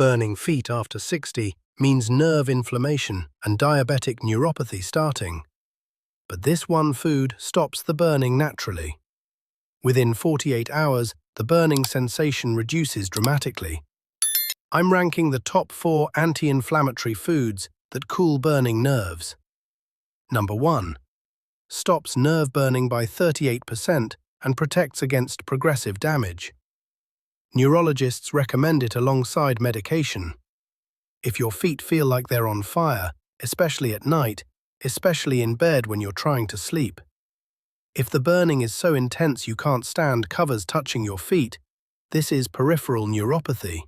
Burning feet after 60 means nerve inflammation and diabetic neuropathy starting. But this one food stops the burning naturally. Within 48 hours, the burning sensation reduces dramatically. I'm ranking the top 4 anti-inflammatory foods that cool burning nerves. Number 1. Stops nerve burning by 38% and protects against progressive damage. Neurologists recommend it alongside medication. If your feet feel like they're on fire, especially at night, especially in bed when you're trying to sleep. If the burning is so intense you can't stand covers touching your feet, this is peripheral neuropathy.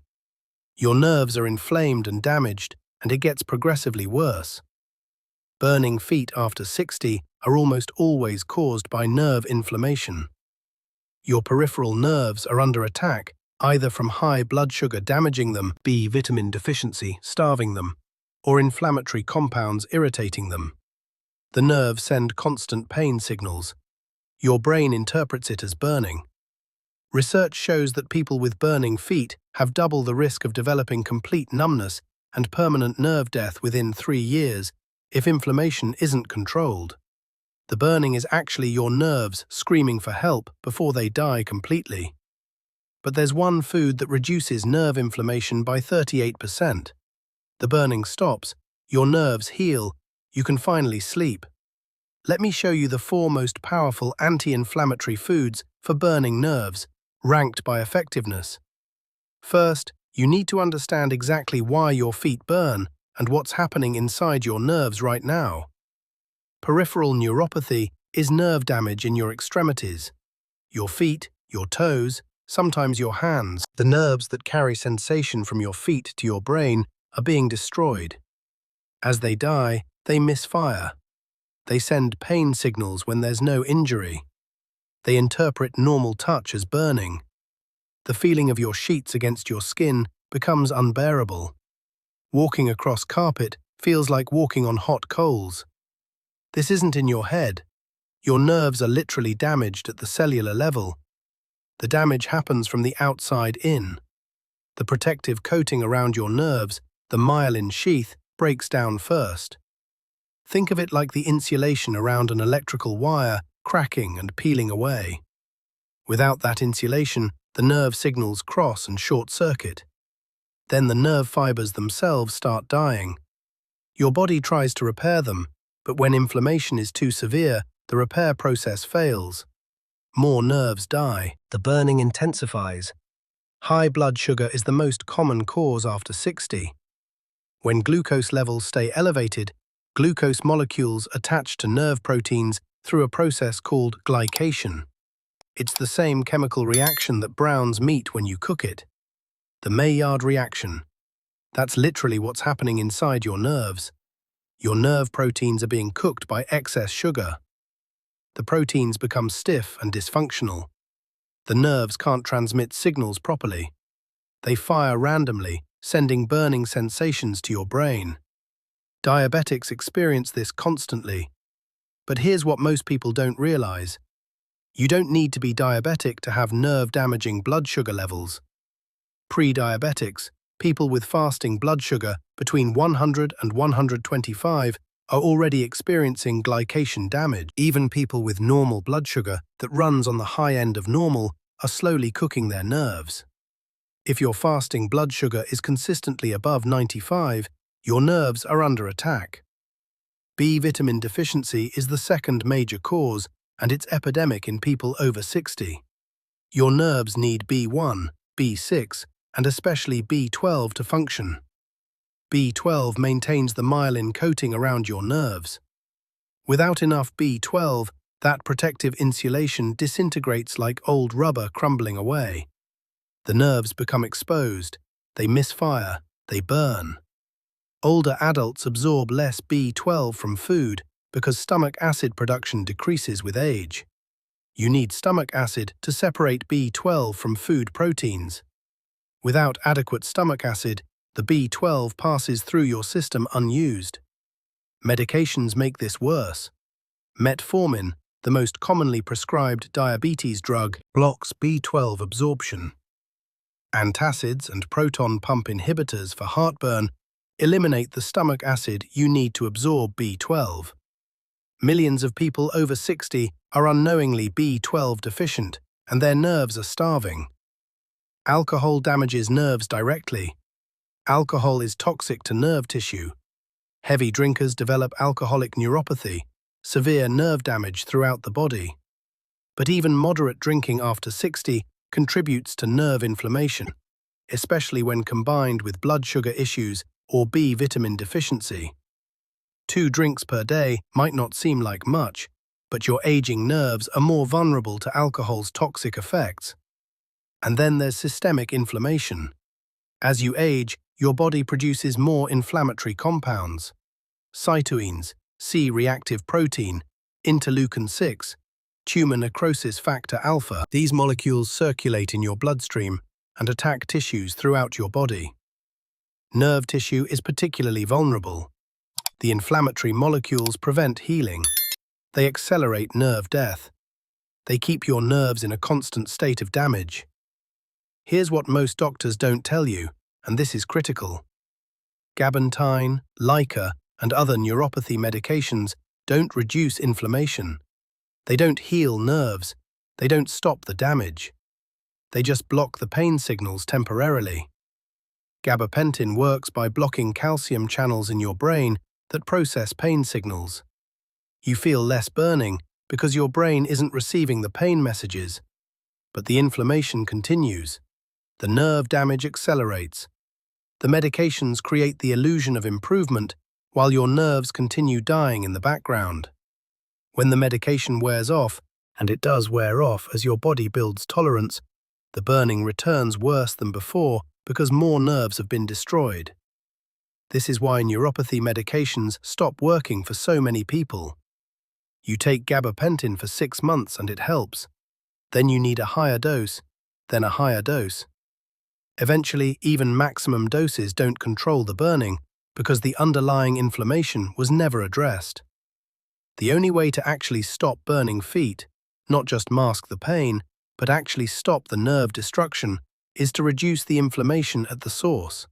Your nerves are inflamed and damaged, and it gets progressively worse. Burning feet after 60 are almost always caused by nerve inflammation. Your peripheral nerves are under attack, either from high blood sugar damaging them, B vitamin deficiency starving them, or inflammatory compounds irritating them. The nerves send constant pain signals. Your brain interprets it as burning. Research shows that people with burning feet have double the risk of developing complete numbness and permanent nerve death within 3 years if inflammation isn't controlled. The burning is actually your nerves screaming for help before they die completely. But there's one food that reduces nerve inflammation by 38%. The burning stops, your nerves heal, you can finally sleep. Let me show you the 4 most powerful anti-inflammatory foods for burning nerves, ranked by effectiveness. First, you need to understand exactly why your feet burn and what's happening inside your nerves right now. Peripheral neuropathy is nerve damage in your extremities. Your feet, your toes, sometimes your hands, the nerves that carry sensation from your feet to your brain are being destroyed. As they die, they misfire. They send pain signals when there's no injury. They interpret normal touch as burning. The feeling of your sheets against your skin becomes unbearable. Walking across carpet feels like walking on hot coals. This isn't in your head. Your nerves are literally damaged at the cellular level. The damage happens from the outside in. The protective coating around your nerves, the myelin sheath, breaks down first. Think of it like the insulation around an electrical wire cracking and peeling away. Without that insulation, the nerve signals cross and short-circuit. Then the nerve fibers themselves start dying. Your body tries to repair them, but when inflammation is too severe, the repair process fails. More nerves die. The burning intensifies. High blood sugar is the most common cause after 60. When glucose levels stay elevated, glucose molecules attach to nerve proteins through a process called glycation. It's the same chemical reaction that browns meat when you cook it. The Maillard reaction. That's literally what's happening inside your nerves. Your nerve proteins are being cooked by excess sugar. The proteins become stiff and dysfunctional. The nerves can't transmit signals properly. They fire randomly, sending burning sensations to your brain. Diabetics experience this constantly. But here's what most people don't realize. You don't need to be diabetic to have nerve-damaging blood sugar levels. Pre-diabetics, people with fasting blood sugar between 100 and 125, are already experiencing glycation damage. Even people with normal blood sugar that runs on the high end of normal are slowly cooking their nerves. If your fasting blood sugar is consistently above 95, your nerves are under attack. B vitamin deficiency is the second major cause, and it's epidemic in people over 60. Your nerves need B1, B6, and especially B12 to function. B12 maintains the myelin coating around your nerves. Without enough B12, that protective insulation disintegrates like old rubber crumbling away. The nerves become exposed, they misfire, they burn. Older adults absorb less B12 from food because stomach acid production decreases with age. You need stomach acid to separate B12 from food proteins. Without adequate stomach acid, the B12 passes through your system unused. Medications make this worse. Metformin, the most commonly prescribed diabetes drug, blocks B12 absorption. Antacids and proton pump inhibitors for heartburn eliminate the stomach acid you need to absorb B12. Millions of people over 60 are unknowingly B12 deficient, and their nerves are starving. Alcohol damages nerves directly. Alcohol is toxic to nerve tissue. Heavy drinkers develop alcoholic neuropathy, severe nerve damage throughout the body. But even moderate drinking after 60 contributes to nerve inflammation, especially when combined with blood sugar issues or B vitamin deficiency. 2 drinks per day might not seem like much, but your aging nerves are more vulnerable to alcohol's toxic effects. And then there's systemic inflammation. As you age, your body produces more inflammatory compounds. Cytoines, C-reactive protein, interleukin-6, tumor necrosis factor alpha. These molecules circulate in your bloodstream and attack tissues throughout your body. Nerve tissue is particularly vulnerable. The inflammatory molecules prevent healing. They accelerate nerve death. They keep your nerves in a constant state of damage. Here's what most doctors don't tell you, and this is critical. Gabapentin, Lyca, and other neuropathy medications don't reduce inflammation. They don't heal nerves. They don't stop the damage. They just block the pain signals temporarily. Gabapentin works by blocking calcium channels in your brain that process pain signals. You feel less burning because your brain isn't receiving the pain messages. But the inflammation continues. The nerve damage accelerates. The medications create the illusion of improvement while your nerves continue dying in the background. When the medication wears off, and it does wear off as your body builds tolerance, the burning returns worse than before because more nerves have been destroyed. This is why neuropathy medications stop working for so many people. You take gabapentin for 6 months and it helps. Then you need a higher dose, then a higher dose. Eventually, even maximum doses don't control the burning because the underlying inflammation was never addressed. The only way to actually stop burning feet, not just mask the pain, but actually stop the nerve destruction, is to reduce the inflammation at the source.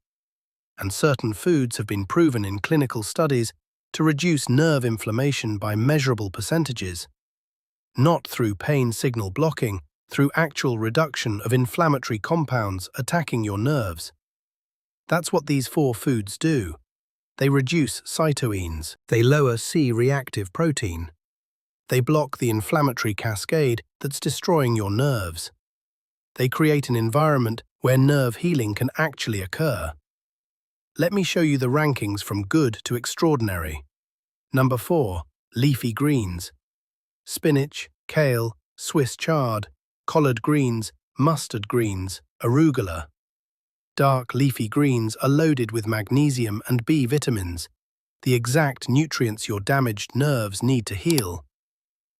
And certain foods have been proven in clinical studies to reduce nerve inflammation by measurable percentages. Not through pain signal blocking, through actual reduction of inflammatory compounds attacking your nerves. That's what these 4 foods do. They reduce cytoines. They lower C-reactive protein. They block the inflammatory cascade that's destroying your nerves. They create an environment where nerve healing can actually occur. Let me show you the rankings from good to extraordinary. Number 4, leafy greens. Spinach, kale, Swiss chard, collard greens, mustard greens, arugula. Dark leafy greens are loaded with magnesium and B vitamins, the exact nutrients your damaged nerves need to heal.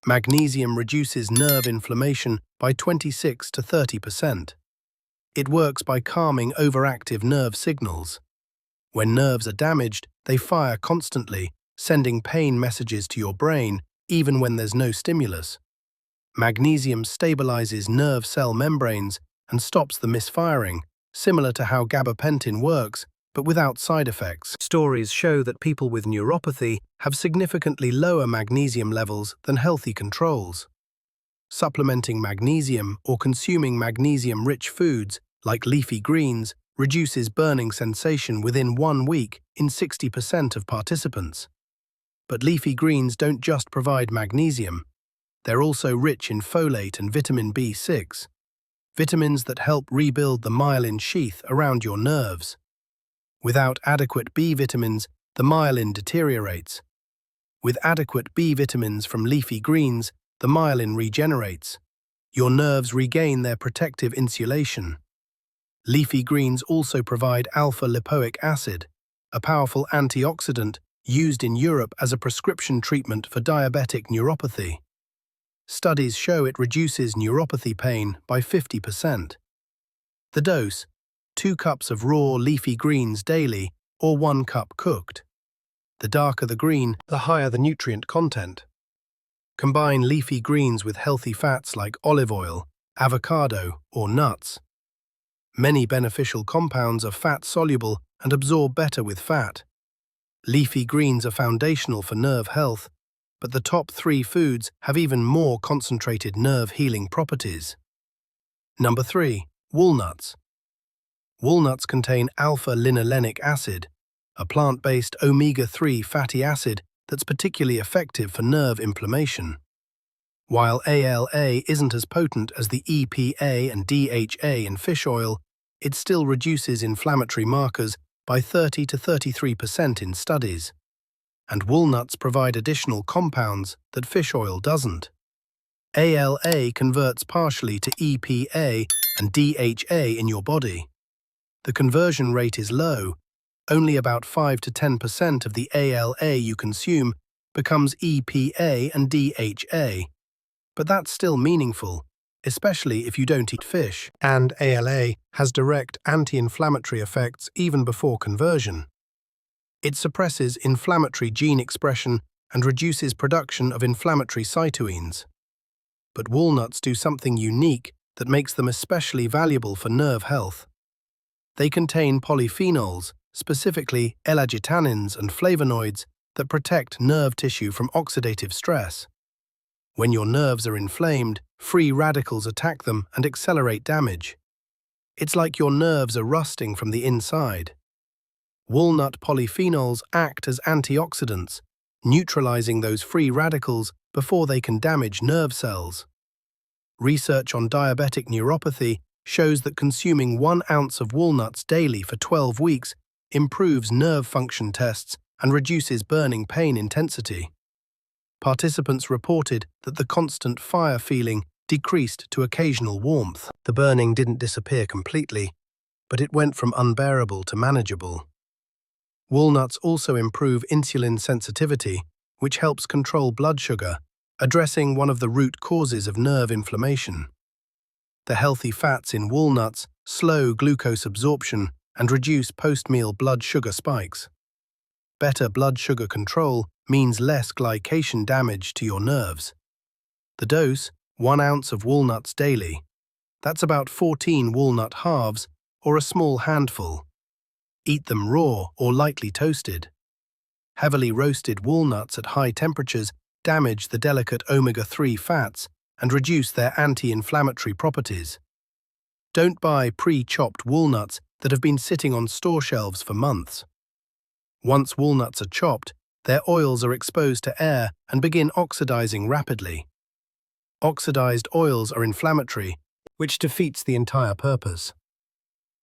Magnesium reduces nerve inflammation by 26 to 30%. It works by calming overactive nerve signals. When nerves are damaged, they fire constantly, sending pain messages to your brain even when there's no stimulus. Magnesium stabilizes nerve cell membranes and stops the misfiring, similar to how gabapentin works, but without side effects. Stories show that people with neuropathy have significantly lower magnesium levels than healthy controls. Supplementing magnesium or consuming magnesium-rich foods, like leafy greens, reduces burning sensation within 1 week in 60% of participants. But leafy greens don't just provide magnesium. They're also rich in folate and vitamin B6, vitamins that help rebuild the myelin sheath around your nerves. Without adequate B vitamins, the myelin deteriorates. With adequate B vitamins from leafy greens, the myelin regenerates. Your nerves regain their protective insulation. Leafy greens also provide alpha-lipoic acid, a powerful antioxidant used in Europe as a prescription treatment for diabetic neuropathy. Studies show it reduces neuropathy pain by 50%. The dose: 2 cups of raw leafy greens daily or 1 cup cooked. The darker the green, the higher the nutrient content. Combine leafy greens with healthy fats like olive oil, avocado, or nuts. Many beneficial compounds are fat-soluble and absorb better with fat. Leafy greens are foundational for nerve health, but the top 3 foods have even more concentrated nerve-healing properties. Number 3. Walnuts. Walnuts contain alpha-linolenic acid, a plant-based omega-3 fatty acid that's particularly effective for nerve inflammation. While ALA isn't as potent as the EPA and DHA in fish oil, it still reduces inflammatory markers by 30 to 33% in studies. And walnuts provide additional compounds that fish oil doesn't. ALA converts partially to EPA and DHA in your body. The conversion rate is low. Only about 5 to 10% of the ALA you consume becomes EPA and DHA. But that's still meaningful, especially if you don't eat fish. And ALA has direct anti-inflammatory effects even before conversion. It suppresses inflammatory gene expression and reduces production of inflammatory cytokines. But walnuts do something unique that makes them especially valuable for nerve health. They contain polyphenols, specifically L-argitannins and flavonoids, that protect nerve tissue from oxidative stress. When your nerves are inflamed, free radicals attack them and accelerate damage. It's like your nerves are rusting from the inside. Walnut polyphenols act as antioxidants, neutralizing those free radicals before they can damage nerve cells. Research on diabetic neuropathy shows that consuming 1 ounce of walnuts daily for 12 weeks improves nerve function tests and reduces burning pain intensity. Participants reported that the constant fire feeling decreased to occasional warmth. The burning didn't disappear completely, but it went from unbearable to manageable. Walnuts also improve insulin sensitivity, which helps control blood sugar, addressing one of the root causes of nerve inflammation. The healthy fats in walnuts slow glucose absorption and reduce post-meal blood sugar spikes. Better blood sugar control means less glycation damage to your nerves. The dose, 1 ounce of walnuts daily. That's about 14 walnut halves or a small handful. Eat them raw or lightly toasted. Heavily roasted walnuts at high temperatures damage the delicate omega-3 fats and reduce their anti-inflammatory properties. Don't buy pre-chopped walnuts that have been sitting on store shelves for months. Once walnuts are chopped, their oils are exposed to air and begin oxidizing rapidly. Oxidized oils are inflammatory, which defeats the entire purpose.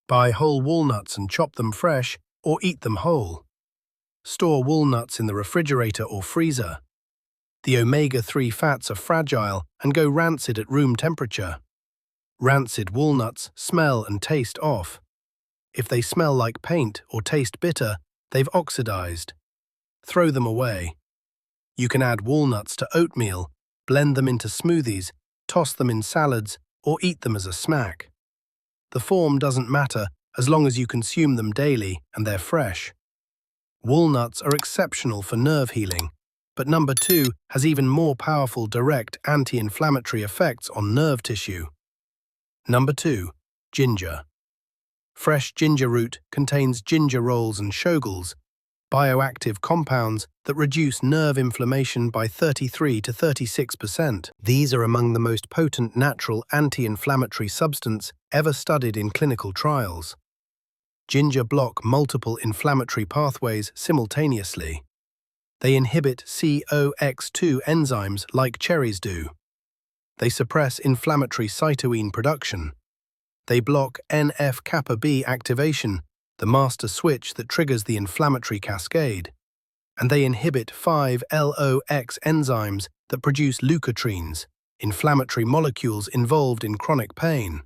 Buy whole walnuts and chop them fresh, or eat them whole. Store walnuts in the refrigerator or freezer. The omega-3 fats are fragile and go rancid at room temperature. Rancid walnuts smell and taste off. If they smell like paint or taste bitter, they've oxidized. Throw them away. You can add walnuts to oatmeal, blend them into smoothies, toss them in salads, or eat them as a snack. The form doesn't matter as long as you consume them daily and they're fresh. Walnuts are exceptional for nerve healing, but number 2 has even more powerful direct anti-inflammatory effects on nerve tissue. Number 2. Ginger. Fresh ginger root contains gingerols and shogals, bioactive compounds that reduce nerve inflammation by 33 to 36%. These are among the most potent natural anti-inflammatory substance ever studied in clinical trials. Ginger block multiple inflammatory pathways simultaneously. They inhibit COX2 enzymes like cherries do. They suppress inflammatory cytokine production. They block NF-kappa B activation, the master switch that triggers the inflammatory cascade. And they inhibit 5-LOX enzymes that produce leukotrienes, inflammatory molecules involved in chronic pain.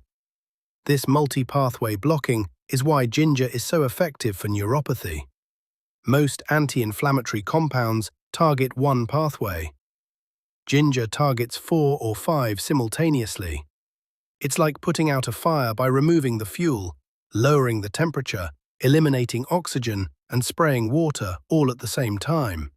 This multi-pathway blocking is why ginger is so effective for neuropathy. Most anti-inflammatory compounds target one pathway. Ginger targets 4 or 5 simultaneously. It's like putting out a fire by removing the fuel, lowering the temperature, eliminating oxygen, and spraying water all at the same time.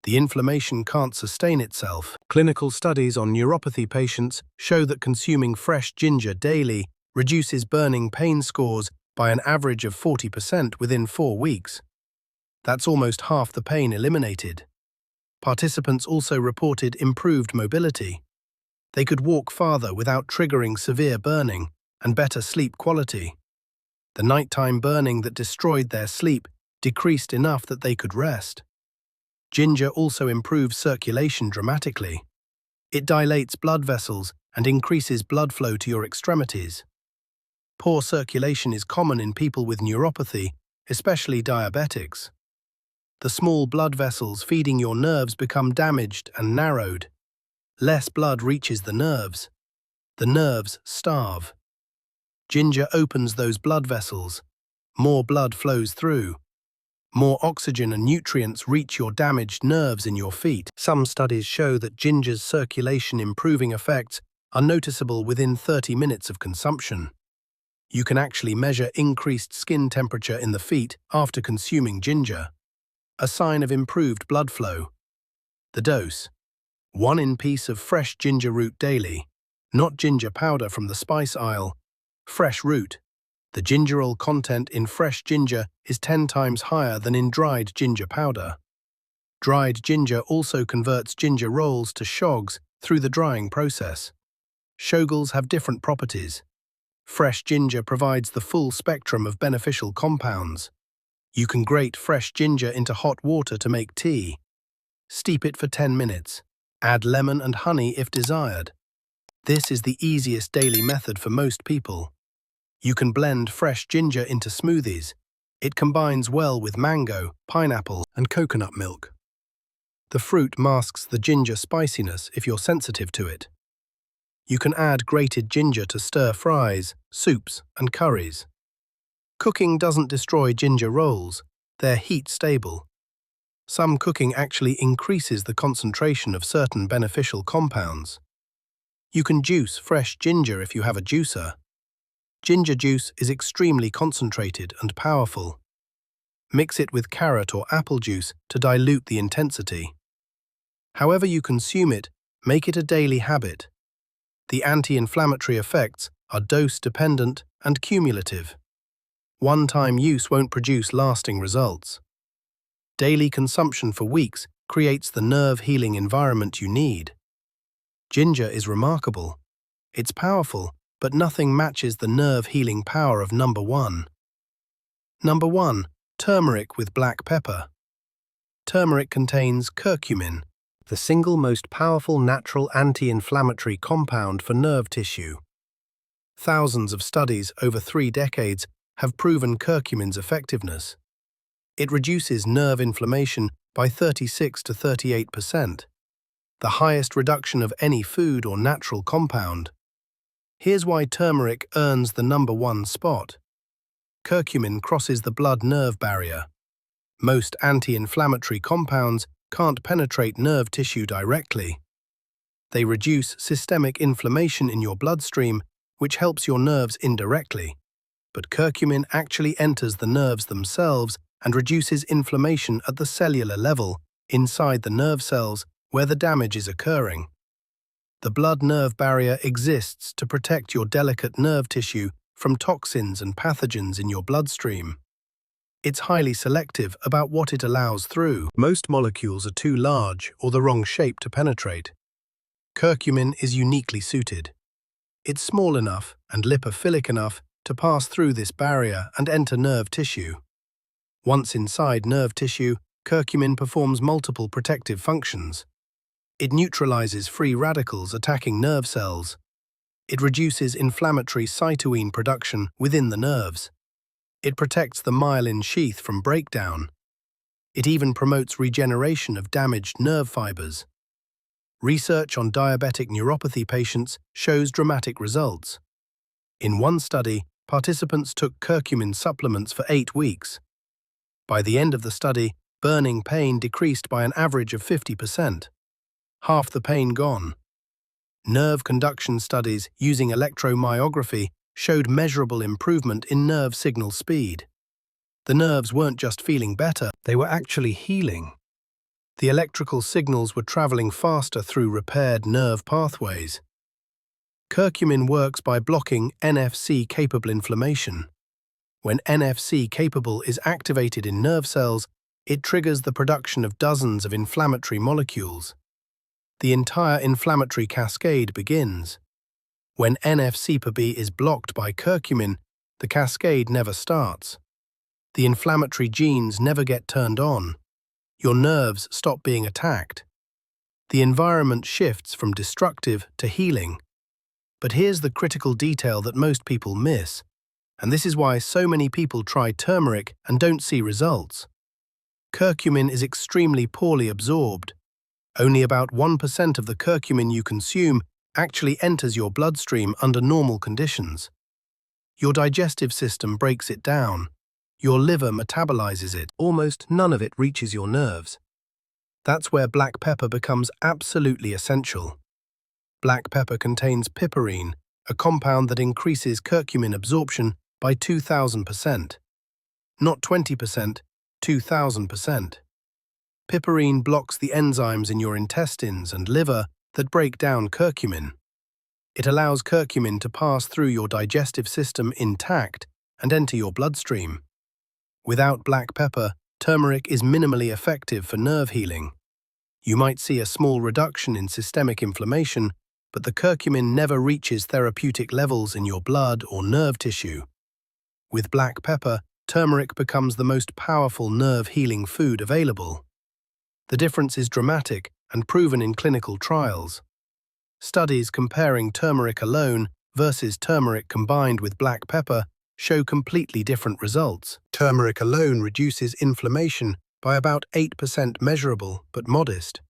The inflammation can't sustain itself. Clinical studies on neuropathy patients show that consuming fresh ginger daily reduces burning pain scores by an average of 40% within 4 weeks. That's almost half the pain eliminated. Participants also reported improved mobility. They could walk farther without triggering severe burning and better sleep quality. The nighttime burning that destroyed their sleep decreased enough that they could rest. Ginger also improves circulation dramatically. It dilates blood vessels and increases blood flow to your extremities. Poor circulation is common in people with neuropathy, especially diabetics. The small blood vessels feeding your nerves become damaged and narrowed. Less blood reaches the nerves. The nerves starve. Ginger opens those blood vessels. More blood flows through. More oxygen and nutrients reach your damaged nerves in your feet. Some studies show that ginger's circulation improving effects are noticeable within 30 minutes of consumption. You can actually measure increased skin temperature in the feet after consuming ginger, a sign of improved blood flow. The dose: 1 piece of fresh ginger root daily, not ginger powder from the spice aisle. Fresh root. The gingerol content in fresh ginger is 10 times higher than in dried ginger powder. Dried ginger also converts ginger rolls to shogs through the drying process. Shogels have different properties. Fresh ginger provides the full spectrum of beneficial compounds. You can grate fresh ginger into hot water to make tea. Steep it for 10 minutes. Add lemon and honey if desired. This is the easiest daily method for most people. You can blend fresh ginger into smoothies. It combines well with mango, pineapple, and coconut milk. The fruit masks the ginger spiciness if you're sensitive to it. You can add grated ginger to stir-fries, soups, and curries. Cooking doesn't destroy ginger rolls. They're heat-stable. Some cooking actually increases the concentration of certain beneficial compounds. You can juice fresh ginger if you have a juicer. Ginger juice is extremely concentrated and powerful. Mix it with carrot or apple juice to dilute the intensity. However you consume it, make it a daily habit. The anti-inflammatory effects are dose-dependent and cumulative. One-time use won't produce lasting results. Daily consumption for weeks creates the nerve-healing environment you need. Ginger is remarkable. It's powerful, but nothing matches the nerve-healing power of number 1. Number 1. Turmeric with black pepper. Turmeric contains curcumin, the single most powerful natural anti-inflammatory compound for nerve tissue. Thousands of studies over 3 decades have proven curcumin's effectiveness. It reduces nerve inflammation by 36 to 38%, the highest reduction of any food or natural compound. Here's why turmeric earns the number 1 spot. Curcumin crosses the blood-nerve barrier. Most anti-inflammatory compounds can't penetrate nerve tissue directly. They reduce systemic inflammation in your bloodstream, which helps your nerves indirectly. But curcumin actually enters the nerves themselves and reduces inflammation at the cellular level, inside the nerve cells where the damage is occurring. The blood-nerve barrier exists to protect your delicate nerve tissue from toxins and pathogens in your bloodstream. It's highly selective about what it allows through. Most molecules are too large or the wrong shape to penetrate. Curcumin is uniquely suited. It's small enough and lipophilic enough to pass through this barrier and enter nerve tissue. Once inside nerve tissue, curcumin performs multiple protective functions. It neutralizes free radicals attacking nerve cells. It reduces inflammatory cytokine production within the nerves. It protects the myelin sheath from breakdown. It even promotes regeneration of damaged nerve fibers. Research on diabetic neuropathy patients shows dramatic results. In one study, participants took curcumin supplements for 8 weeks. By the end of the study, burning pain decreased by an average of 50%. Half the pain gone. Nerve conduction studies using electromyography showed measurable improvement in nerve signal speed. The nerves weren't just feeling better, they were actually healing. The electrical signals were traveling faster through repaired nerve pathways. Curcumin works by blocking NFC-capable inflammation. When NFC-capable is activated in nerve cells, it triggers the production of dozens of inflammatory molecules. The entire inflammatory cascade begins. When NFC-capable is blocked by curcumin, the cascade never starts. The inflammatory genes never get turned on. Your nerves stop being attacked. The environment shifts from destructive to healing. But here's the critical detail that most people miss, and this is why so many people try turmeric and don't see results. Curcumin is extremely poorly absorbed. Only about 1% of the curcumin you consume actually enters your bloodstream under normal conditions. Your digestive system breaks it down. Your liver metabolizes it. Almost none of it reaches your nerves. That's where black pepper becomes absolutely essential. Black pepper contains piperine, a compound that increases curcumin absorption by 2,000%. Not 20%, 2,000%. Piperine blocks the enzymes in your intestines and liver that break down curcumin. It allows curcumin to pass through your digestive system intact and enter your bloodstream. Without black pepper, turmeric is minimally effective for nerve healing. You might see a small reduction in systemic inflammation, but the curcumin never reaches therapeutic levels in your blood or nerve tissue. With black pepper, turmeric becomes the most powerful nerve-healing food available. The difference is dramatic and proven in clinical trials. Studies comparing turmeric alone versus turmeric combined with black pepper show completely different results. Turmeric alone reduces inflammation by about 8% measurable but modest.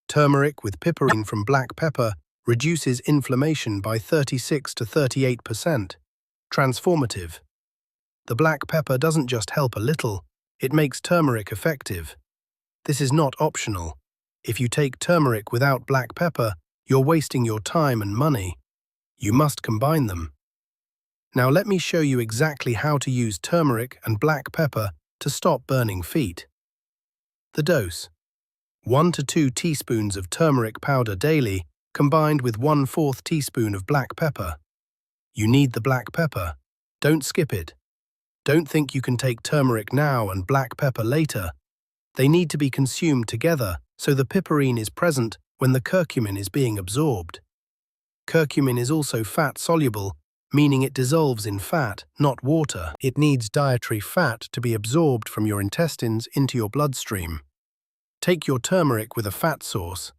Turmeric with piperine from black pepper reduces inflammation by 36 to 38%. Transformative. The black pepper doesn't just help a little, it makes turmeric effective. This is not optional. If you take turmeric without black pepper, you're wasting your time and money. You must combine them. Now let me show you exactly how to use turmeric and black pepper to stop burning feet. The dose: 1 to 2 teaspoons of turmeric powder daily, combined with 1/4 teaspoon of black pepper. You need the black pepper. Don't skip it. Don't think you can take turmeric now and black pepper later. They need to be consumed together so the piperine is present when the curcumin is being absorbed. Curcumin is also fat-soluble, meaning it dissolves in fat, not water. It needs dietary fat to be absorbed from your intestines into your bloodstream. Take your turmeric with a fat source: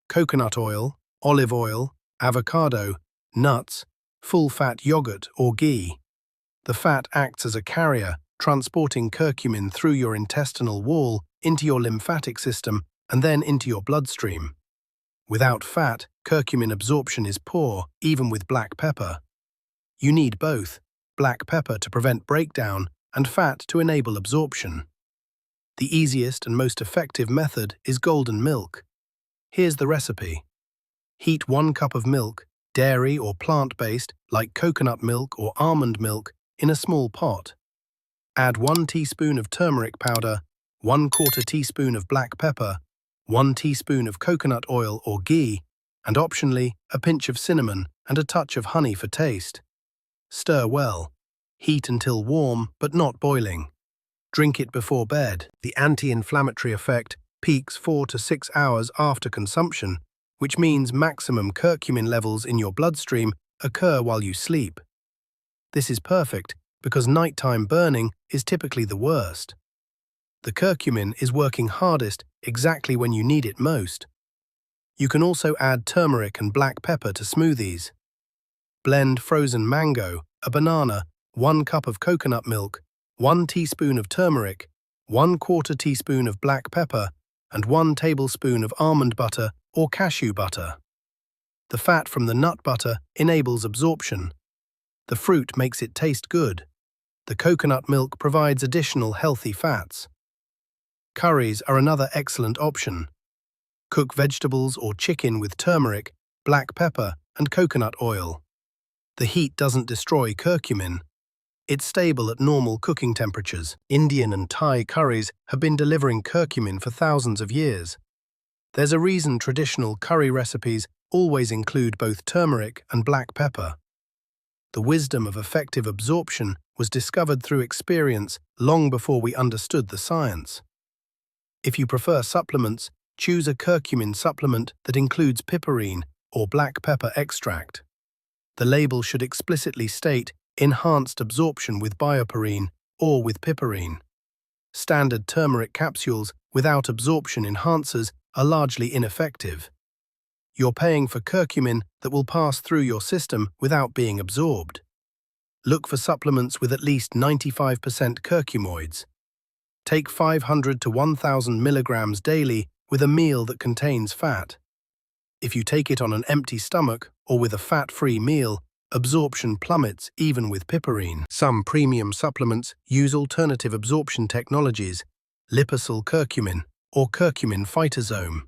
coconut oil, olive oil, avocado, nuts, full-fat yogurt or ghee. The fat acts as a carrier, transporting curcumin through your intestinal wall into your lymphatic system and then into your bloodstream. Without fat, curcumin absorption is poor, even with black pepper. You need both, black pepper to prevent breakdown and fat to enable absorption. The easiest and most effective method is golden milk. Here's the recipe. Heat 1 cup of milk, dairy or plant-based, like coconut milk or almond milk, in a small pot. Add 1 teaspoon of turmeric powder, 1/4 teaspoon of black pepper, 1 teaspoon of coconut oil or ghee, and optionally a pinch of cinnamon and a touch of honey for taste. Stir well. Heat until warm but not boiling. Drink it before bed. The anti-inflammatory effect peaks 4 to 6 hours after consumption, which means maximum curcumin levels in your bloodstream occur while you sleep. This is perfect because nighttime burning is typically the worst. The curcumin is working hardest exactly when you need it most. You can also add turmeric and black pepper to smoothies. Blend frozen mango, a banana, 1 cup of coconut milk, 1 teaspoon of turmeric, 1/4 teaspoon of black pepper, and 1 tablespoon of almond butter or cashew butter. The fat from the nut butter enables absorption. The fruit makes it taste good. The coconut milk provides additional healthy fats. Curries are another excellent option. Cook vegetables or chicken with turmeric, black pepper, and coconut oil. The heat doesn't destroy curcumin. It's stable at normal cooking temperatures. Indian and Thai curries have been delivering curcumin for thousands of years. There's a reason traditional curry recipes always include both turmeric and black pepper. The wisdom of effective absorption was discovered through experience long before we understood the science. If you prefer supplements, choose a curcumin supplement that includes piperine or black pepper extract. The label should explicitly state enhanced absorption with bioperine or with piperine. Standard turmeric capsules without absorption enhancers are largely ineffective. You're paying for curcumin that will pass through your system without being absorbed. Look for supplements with at least 95% curcumoids. Take 500 to 1,000 milligrams daily with a meal that contains fat. If you take it on an empty stomach or with a fat-free meal, absorption plummets even with piperine. Some premium supplements use alternative absorption technologies, liposyl curcumin or curcumin phytosome.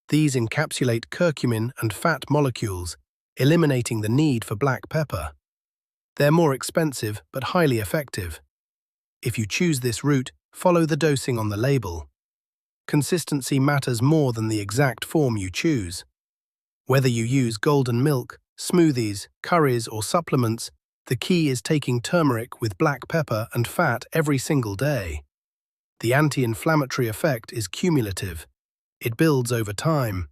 These encapsulate curcumin and fat molecules, eliminating the need for black pepper. They're more expensive but highly effective. If you choose this route, follow the dosing on the label. Consistency matters more than the exact form you choose. Whether you use golden milk, smoothies, curries, or supplements, the key is taking turmeric with black pepper and fat every single day. The anti-inflammatory effect is cumulative. It builds over time.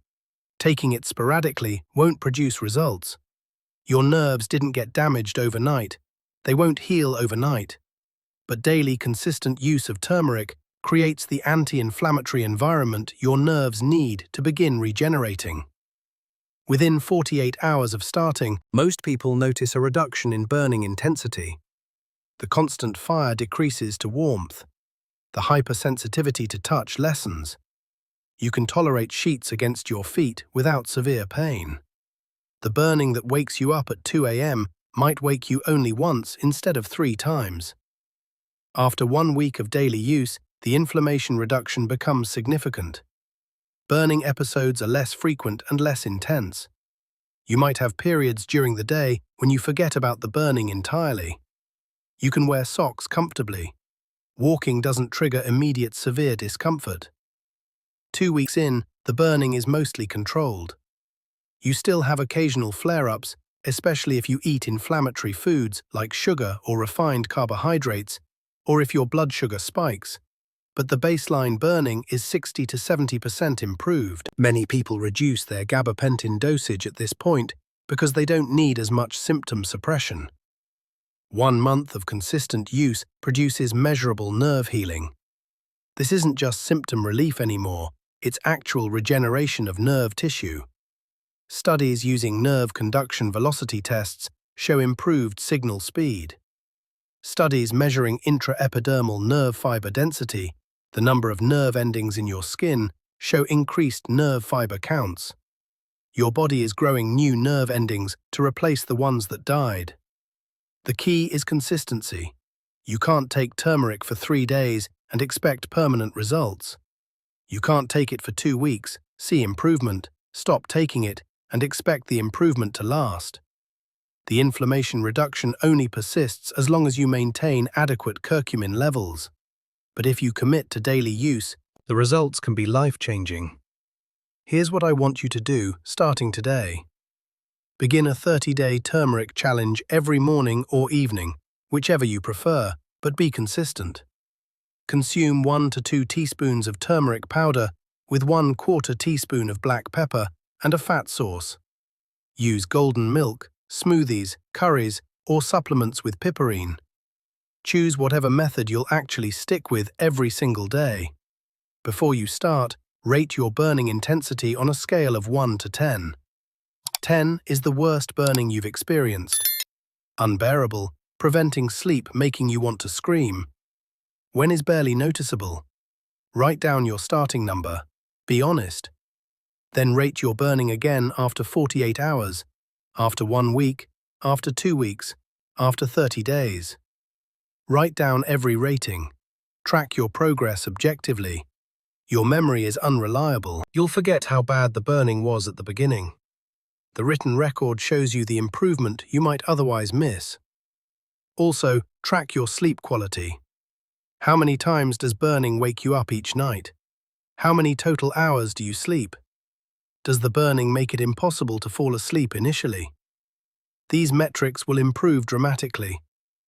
Taking it sporadically won't produce results. Your nerves didn't get damaged overnight. They won't heal overnight. But daily consistent use of turmeric creates the anti-inflammatory environment your nerves need to begin regenerating. Within 48 hours of starting, most people notice a reduction in burning intensity. The constant fire decreases to warmth. The hypersensitivity to touch lessens. You can tolerate sheets against your feet without severe pain. The burning that wakes you up at 2 a.m. might wake you only once instead of 3 times. After 1 week of daily use, the inflammation reduction becomes significant. Burning episodes are less frequent and less intense. You might have periods during the day when you forget about the burning entirely. You can wear socks comfortably. Walking doesn't trigger immediate severe discomfort. 2 weeks in, the burning is mostly controlled. You still have occasional flare-ups, especially if you eat inflammatory foods like sugar or refined carbohydrates, or if your blood sugar spikes. But the baseline burning is 60 to 70% improved. Many people reduce their gabapentin dosage at this point because they don't need as much symptom suppression. 1 month of consistent use produces measurable nerve healing. This isn't just symptom relief anymore, it's actual regeneration of nerve tissue. Studies using nerve conduction velocity tests show improved signal speed. Studies measuring intraepidermal nerve fiber density, the number of nerve endings in your skin, show increased nerve fiber counts. Your body is growing new nerve endings to replace the ones that died. The key is consistency. You can't take turmeric for 3 days and expect permanent results. You can't take it for 2 weeks, see improvement, stop taking it, and expect the improvement to last. The inflammation reduction only persists as long as you maintain adequate curcumin levels. But if you commit to daily use, the results can be life-changing. Here's what I want you to do starting today. Begin a 30-day turmeric challenge every morning or evening, whichever you prefer, but be consistent. Consume 1 to 2 teaspoons of turmeric powder with 1/4 teaspoon of black pepper and a fat source. Use golden milk, smoothies, curries, or supplements with piperine. Choose whatever method you'll actually stick with every single day. Before you start, rate your burning intensity on a scale of 1 to 10. 10 is the worst burning you've experienced. Unbearable, preventing sleep, making you want to scream. When is barely noticeable? Write down your starting number. Be honest. Then rate your burning again after 48 hours, after 1 week, after 2 weeks, after 30 days. Write down every rating. Track your progress objectively. Your memory is unreliable. You'll forget how bad the burning was at the beginning. The written record shows you the improvement you might otherwise miss. Also, track your sleep quality. How many times does burning wake you up each night? How many total hours do you sleep? Does the burning make it impossible to fall asleep initially? These metrics will improve dramatically,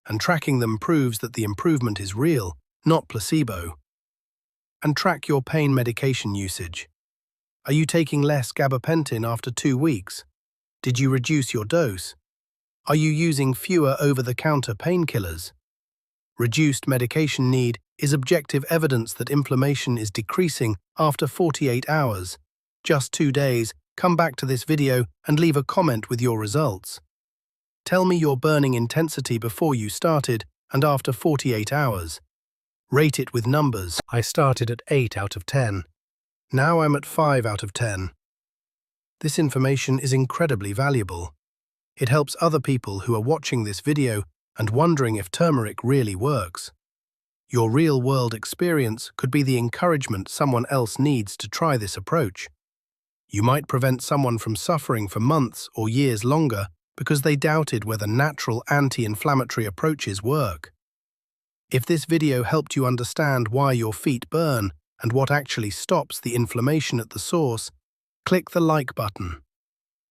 and tracking them proves that the improvement is real, not placebo. And track your pain medication usage. Are you taking less gabapentin after 2 weeks? Did you reduce your dose? Are you using fewer over-the-counter painkillers? Reduced medication need is objective evidence that inflammation is decreasing after 48 hours. Just 2 days, come back to this video and leave a comment with your results. Tell me your burning intensity before you started and after 48 hours. Rate it with numbers. I started at 8 out of 10. Now I'm at 5 out of 10. This information is incredibly valuable. It helps other people who are watching this video and wondering if turmeric really works. Your real-world experience could be the encouragement someone else needs to try this approach. You might prevent someone from suffering for months or years longer because they doubted whether natural anti-inflammatory approaches work. If this video helped you understand why your feet burn and what actually stops the inflammation at the source, click the like button.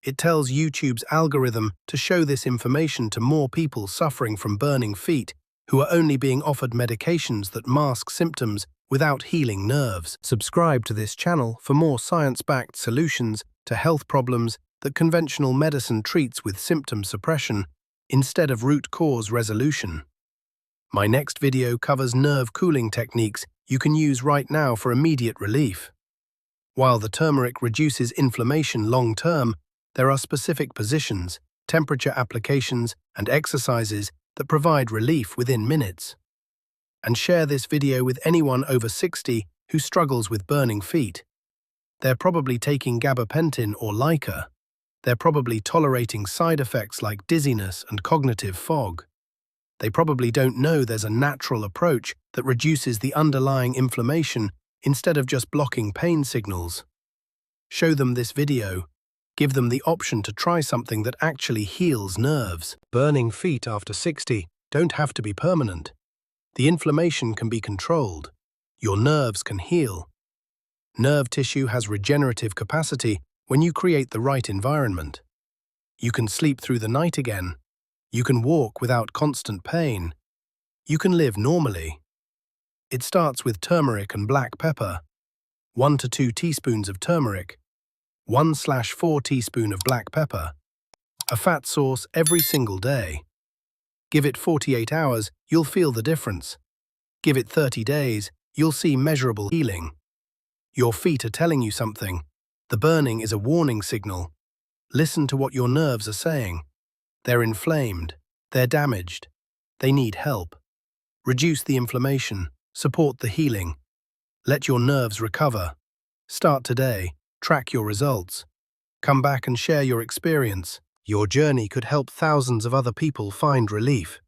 It tells YouTube's algorithm to show this information to more people suffering from burning feet who are only being offered medications that mask symptoms without healing nerves. Subscribe to this channel for more science-backed solutions to health problems that conventional medicine treats with symptom suppression instead of root cause resolution. My next video covers nerve cooling techniques you can use right now for immediate relief. While the turmeric reduces inflammation long-term, there are specific positions, temperature applications, and exercises that provide relief within minutes. And share this video with anyone over 60 who struggles with burning feet. They're probably taking gabapentin or Lyca. They're probably tolerating side effects like dizziness and cognitive fog. They probably don't know there's a natural approach that reduces the underlying inflammation instead of just blocking pain signals. Show them this video. Give them the option to try something that actually heals nerves. Burning feet after 60 don't have to be permanent. The inflammation can be controlled. Your nerves can heal. Nerve tissue has regenerative capacity when you create the right environment. You can sleep through the night again. You can walk without constant pain. You can live normally. It starts with turmeric and black pepper. 1 to 2 teaspoons of turmeric. 1/4 teaspoon of black pepper. A fat source every single day. Give it 48 hours, you'll feel the difference. Give it 30 days, you'll see measurable healing. Your feet are telling you something. The burning is a warning signal. Listen to what your nerves are saying. They're inflamed. They're damaged. They need help. Reduce the inflammation. Support the healing. Let your nerves recover. Start today. Track your results. Come back and share your experience. Your journey could help thousands of other people find relief.